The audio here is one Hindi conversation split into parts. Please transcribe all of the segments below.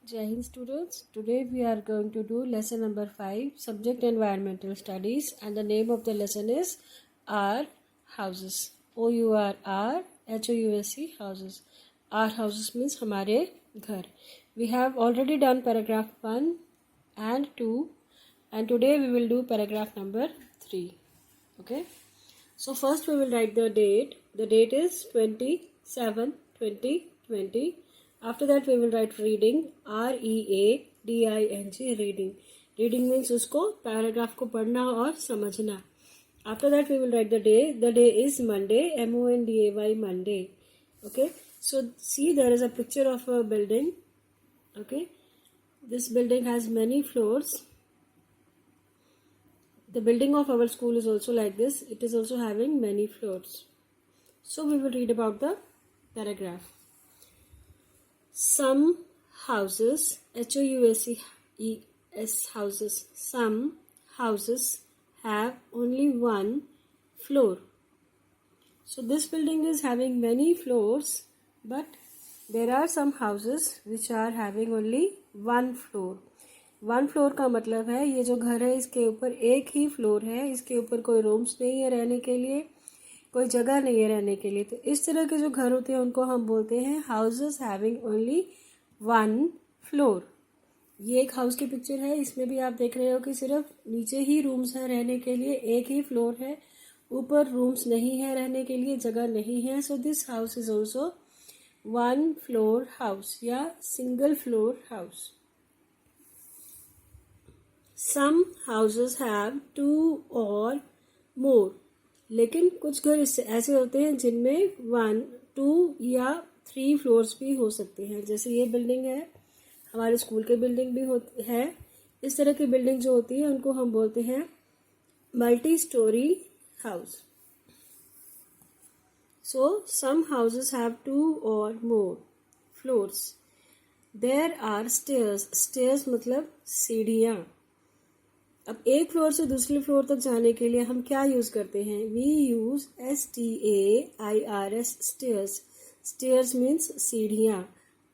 Jai Hind students, today we are going to do lesson number 5, subject environmental studies, and the name of the lesson is our houses. O-U-R-R H-O-U-S-E houses. Our houses means हमारे घर. We have already done paragraph 1 and 2 and today we will do paragraph number 3. Okay. So first we will write the date. The date is 27/20/20. After that we will write reading, READING, reading. Reading means उसको पैराग्राफ को पढ़ना और समझना. After that we will write the day. The day is Monday, MONDAY, Monday. Okay. So see, there is a picture of a building. Okay. This building has many floors. The building of our school is also like this. It is also having many floors. So we will read about the paragraph. Some houses, HOUSES houses, some houses have only one floor. So this building is having many floors, but there are some houses which are having only one floor. One floor का मतलब है ये जो घर है इसके ऊपर एक ही फ्लोर है, इसके ऊपर कोई रूम्स नहीं है रहने के लिए, कोई जगह नहीं है रहने के लिए. तो इस तरह के जो घर होते हैं उनको हम बोलते हैं houses having only one floor. ये एक हाउस की पिक्चर है. इसमें भी आप देख रहे हो कि सिर्फ नीचे ही रूम्स हैं रहने के लिए, एक ही फ्लोर है, ऊपर रूम्स नहीं है रहने के लिए, जगह नहीं है. So this house is also one floor house या single floor house. Some houses have two or more. लेकिन कुछ घर ऐसे होते हैं जिनमें 1, 2 या 3 फ्लोर्स भी हो सकते हैं. जैसे ये बिल्डिंग है, हमारे स्कूल के बिल्डिंग भी है. इस तरह की बिल्डिंग जो होती है उनको हम बोलते हैं multi storey house. So some houses have 2 or more floors. There are stairs. Stairs मतलब सीढ़ियाँ. अब एक फ्लोर से दूसरे फ्लोर तक जाने के लिए हम क्या यूज करते हैं? We use STAIRS, stairs. Stairs means सीढ़ियाँ.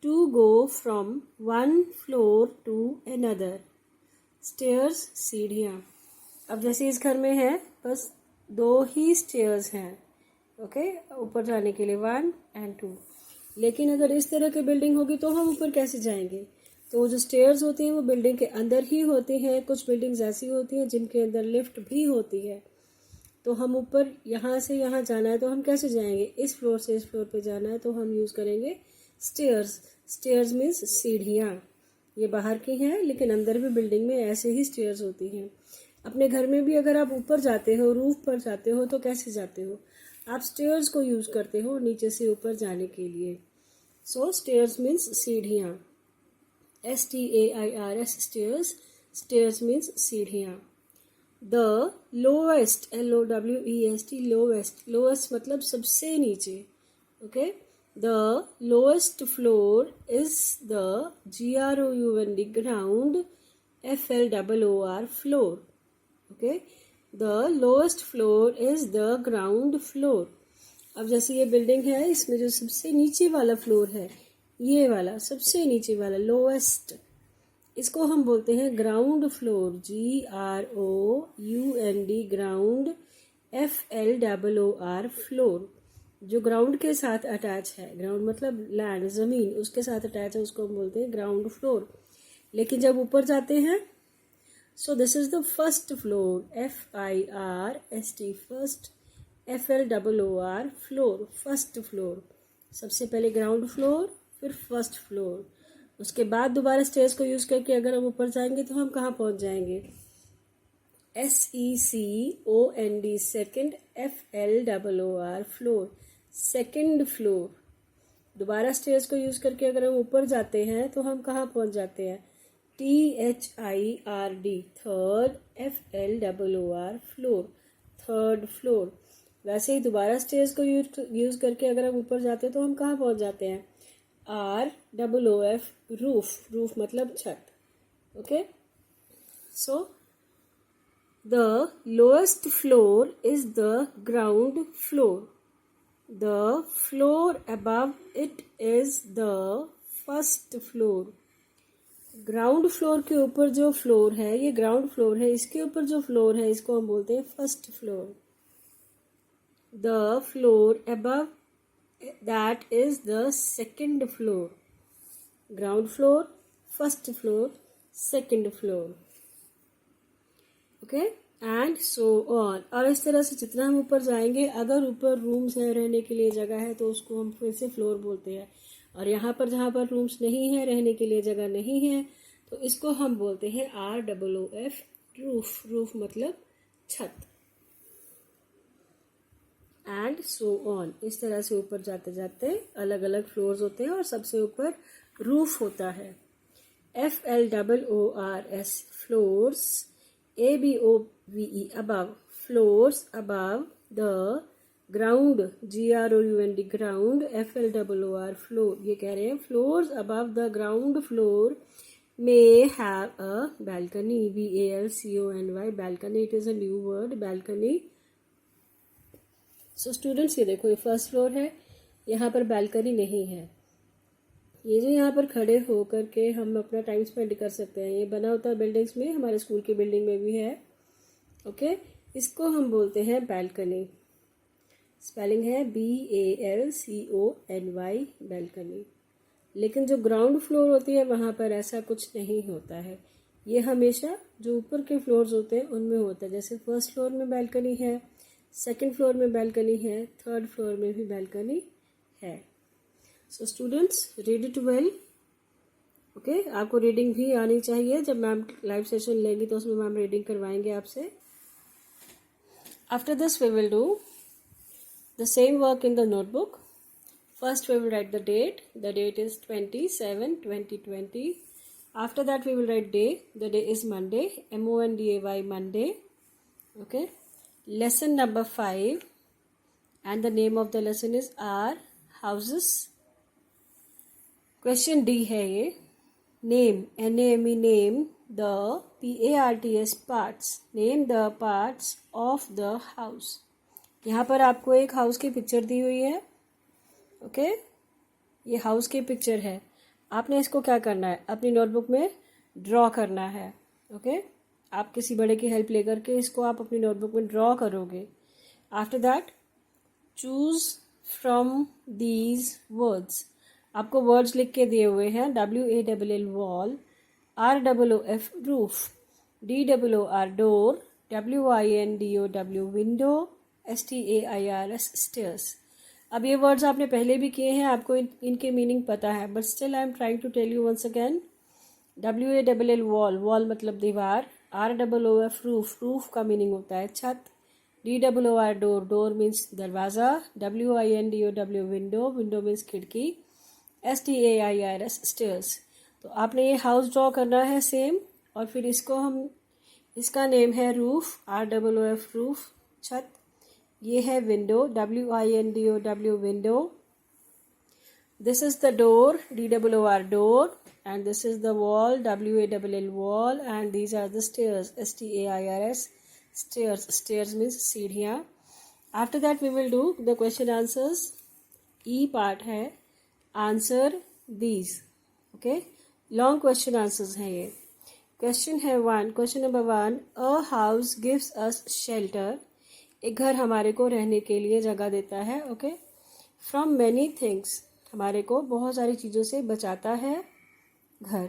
To go from one floor to another. Stairs सीढ़ियाँ. अब जैसे इस घर में है बस 2 ही स्टेयर्स हैं. ओके, ऊपर जाने के लिए 1 and 2. लेकिन अगर इस तरह की बिल्डिंग होगी तो हम ऊपर कैसे जाएंगे? तो जो स्टेयर्स होती हैं वो बिल्डिंग के अंदर ही होती हैं. कुछ बिल्डिंग्स ऐसी होती हैं जिनके अंदर लिफ्ट भी होती है. तो हम ऊपर यहाँ से यहाँ जाना है तो हम कैसे जाएंगे? इस फ्लोर से इस फ्लोर पे जाना है तो हम यूज़ करेंगे स्टेयर्स. स्टेयर्स मीन्स सीढ़ियाँ. ये बाहर की हैं लेकिन अंदर भी बिल्डिंग में ऐसे ही स्टेयर्स होती हैं. अपने घर में भी अगर आप ऊपर जाते हो, रूफ पर जाते हो, तो कैसे जाते हो? आप स्टेयर्स को यूज़ करते हो नीचे से ऊपर जाने के लिए. सो स्टेयर्स मीन्स सीढ़ियाँ. STAIRS, stairs. Stairs means सीढ़ियाँ. The lowest, LOWEST, lowest. Lowest मतलब सबसे नीचे. Okay. The lowest floor is the GROUND, ground, FLOOR, floor. Okay. The lowest floor is the ground floor. अब जैसे ये बिल्डिंग है, इसमें जो सबसे नीचे वाला फ्लोर है, ये वाला सबसे नीचे वाला लोएस्ट, इसको हम बोलते हैं ground floor. GROUND, ground. FLOOR, floor. जो ग्राउंड के साथ अटैच है, ग्राउंड मतलब लैंड, जमीन, उसके साथ अटैच है, उसको हम बोलते हैं ग्राउंड फ्लोर. लेकिन जब ऊपर जाते हैं, so this is the first floor. FIRST, first. FLOOR, floor, first floor. सबसे पहले ग्राउंड फ्लोर, फिर फर्स्ट फ्लोर. उसके बाद दोबारा स्टेयर्स को यूज करके अगर हम ऊपर जाएंगे तो हम कहाँ पहुंच जाएंगे? SECOND, second. FLOOR, floor, second floor. दोबारा स्टेयर्स को यूज करके अगर हम ऊपर जाते हैं तो हम कहाँ पहुंच जाते हैं? THIRD, third. FLOOR, floor, third floor. वैसे ही दोबारा स्टेयर्स को यूज करके अगर हम ऊपर जाते हैं तो हम कहाँ पहुंच जाते हैं? ROOF, roof. रूफ मतलब छत. Okay. So the lowest floor is the ground floor. The floor above it is the first floor. Ground floor के ऊपर जो फ्लोर है, ये ग्राउंड फ्लोर है, इसके ऊपर जो फ्लोर है इसको हम बोलते हैं first floor. The floor above that is the second floor. Ground floor, first floor, second floor. Okay, and so on. और इस तरह से जितना हम ऊपर जाएंगे, अगर ऊपर रूम्स है, रहने के लिए जगह है, तो उसको हम फिर से फ्लोर बोलते हैं. और यहाँ पर जहाँ पर रूम्स नहीं है, रहने के लिए जगह नहीं है, तो इसको हम बोलते हैं ROOF, रूफ. रूफ मतलब छत. And so on. इस तरह से ऊपर जाते जाते अलग अलग फ्लोर्स होते हैं और सबसे ऊपर रूफ होता है. FLOORS, floors. ABOVE, above, floors above the ground. GROUND, ground. FLOOR, floor. ये कह रहे हैं floors above the ground floor may have a balcony. BALCONY, balcony. It is a new word, balcony. So students, ये देखो, ये फर्स्ट फ्लोर है, यहाँ पर बालकनी नहीं है. ये जो यहाँ पर खड़े हो करके हम अपना टाइम स्पेंड कर सकते हैं, ये बना होता है बिल्डिंग्स में, हमारे स्कूल की बिल्डिंग में भी है. ओके, इसको हम बोलते हैं बालकनी. स्पेलिंग है BALCONY, बालकनी. लेकिन जो ग्राउंड फ्लोर होती है वहाँ पर ऐसा कुछ नहीं होता है. ये हमेशा जो ऊपर के फ्लोर्स होते हैं उनमें होता है. जैसे फर्स्ट फ्लोर में बालकनी है, सेकंड फ्लोर में बालकनी है, थर्ड फ्लोर में भी बालकनी है. So students, read it well. Okay, आपको रीडिंग भी आनी चाहिए. जब मैम लाइव सेशन लेंगी तो उसमें मैम रीडिंग करवाएंगे आपसे. After this we will do the same work in the notebook. First we will write the date. The date is 27/2020. After that we will write day. The day is Monday, MONDAY, Monday. Okay, lesson number 5 and the name of the lesson is our houses. Question D है ये. Name, NAME, name the PARTS, parts. Name the parts of the house. यहाँ पर आपको एक हाउस की पिक्चर दी हुई है. ओके, ये हाउस की पिक्चर है. आपने इसको क्या करना है, अपनी नोटबुक में ड्रॉ करना है. ओके, आप किसी बड़े की हेल्प लेकर के इसको आप अपनी नोटबुक में ड्रॉ करोगे. After that choose from these words. आपको वर्ड्स लिख के दिए हुए हैं. WALL, wall. ROOF, roof. DOOR, door. WINDOW, window. STAIRS, stairs. अब ये वर्ड्स आपने पहले भी किए हैं, आपको इनके मीनिंग पता है, but still I am trying to tell you once again. WALL, wall. Wall मतलब दीवार. ROOF, roof. रूफ का मीनिंग होता है छत. DOOR, door. डोर मीन्स दरवाज़ा. WINDOW, window. विंडो मीन्स खिड़की. STAIRS, stairs. तो आपने ये हाउस ड्रॉ करना है सेम. और फिर इसका नेम है रूफ. ROOF, रूफ, छत. ये है window. WINDOW, window. This is the door. DOOR, door. And this is the wall. WALL, wall. And these are the stairs. STAIRS, stairs. Stairs means सीढ़ियाँ. After that we will do the question answers. E part है answer these. Okay, long question answers हैं ये. Question है 1. Question number 1. A house gives us shelter. एक घर हमारे को रहने के लिए जगह देता है. Okay, from many things. हमारे को बहुत सारी चीज़ों से बचाता है घर.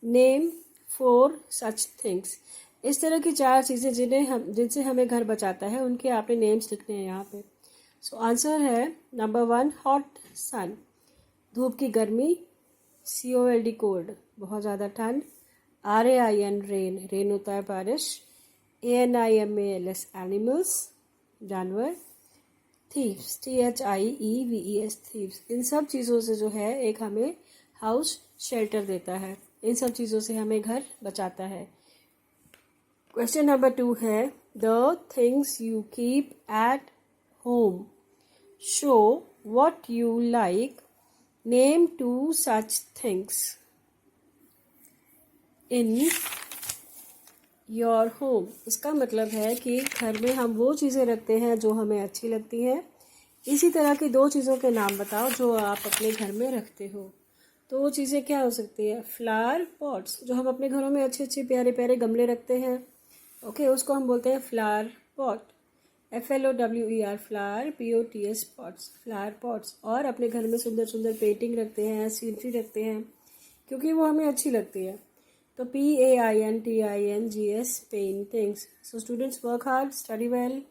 Name 4 such things. इस तरह की 4 चीज़ें जिनसे हमें घर बचाता है, उनके आपने नेम्स लिखने हैं यहाँ पे. सो आंसर है नंबर 1 हॉट सन, धूप की गर्मी. COLD कोल्ड, बहुत ज़्यादा ठंड. RAIN रेन, रेन होता है बारिश. ANIMALS एनिमल्स, जानवर. Thieves, THIEVES thieves. इन सब चीज़ों से जो है एक हमें हाउस शेल्टर देता है. इन सब चीज़ों से हमें घर बचाता है. क्वेश्चन नंबर 2 है the things you keep at home show what you like. Name 2 such things in your home. इसका मतलब है कि घर में हम वो चीज़ें रखते हैं जो हमें अच्छी लगती हैं. इसी तरह की 2 चीज़ों के नाम बताओ जो आप अपने घर में रखते हो. तो वो चीज़ें क्या हो सकती है? फ्लावर पॉट्स, जो हम अपने घरों में अच्छे अच्छे प्यारे प्यारे गमले रखते हैं, ओके, उसको हम बोलते हैं flower pot. FLOWER, flower, POTS, pots, flower pots. और अपने घर में सुंदर सुंदर पेंटिंग रखते हैं, सीनरी रखते हैं, क्योंकि वो हमें अच्छी लगती है। तो PAINTINGS, paintings. So students, work hard, study well.